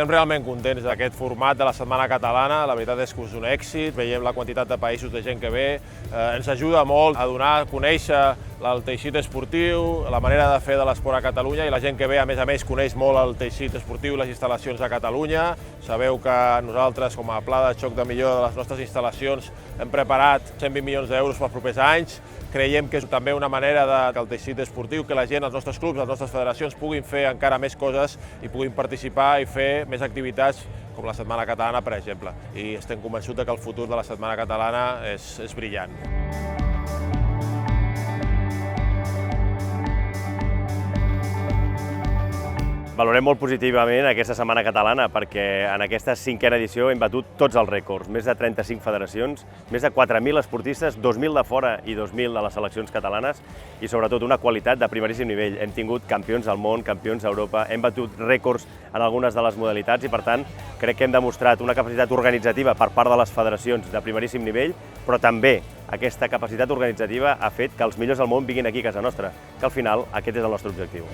Estem realment contents d'aquest format de la Setmana Catalana, la veritat és que és un èxit, veiem la quantitat de països de gent que ve, ens ajuda molt a donar a conèixer el teixit esportiu, la manera de fer de l'esport a Catalunya, i la gent que ve, a més, coneix molt el teixit esportiu i les instal·lacions a Catalunya. Sabeu que nosaltres, com a pla de xoc de millora de les nostres instal·lacions, hem preparat 120 milions d'euros pels propers anys. Creiem que és també una manera que el teixit esportiu, que la gent, els nostres clubs, les nostres federacions puguin fer encara més coses i puguin participar i fer més activitats com la Setmana Catalana, per exemple. I estem convençuts que el futur de la Setmana Catalana és brillant. Valorem molt positivament aquesta Setmana Catalana perquè en aquesta 5a edició hem batut tots els rècords, més de 35 federacions, més de 4.000 esportistes, 2.000 de fora i 2.000 de les seleccions catalanes i sobretot una qualitat de primeríssim nivell. Hem tingut campions del món, campions d'Europa, hem batut rècords en algunes de les modalitats i per tant crec que hem demostrat una capacitat organitzativa per part de les federacions de primeríssim nivell, però també aquesta capacitat organitzativa ha fet que els millors del món vinguin aquí a casa nostra, que al final aquest és el nostre objectiu.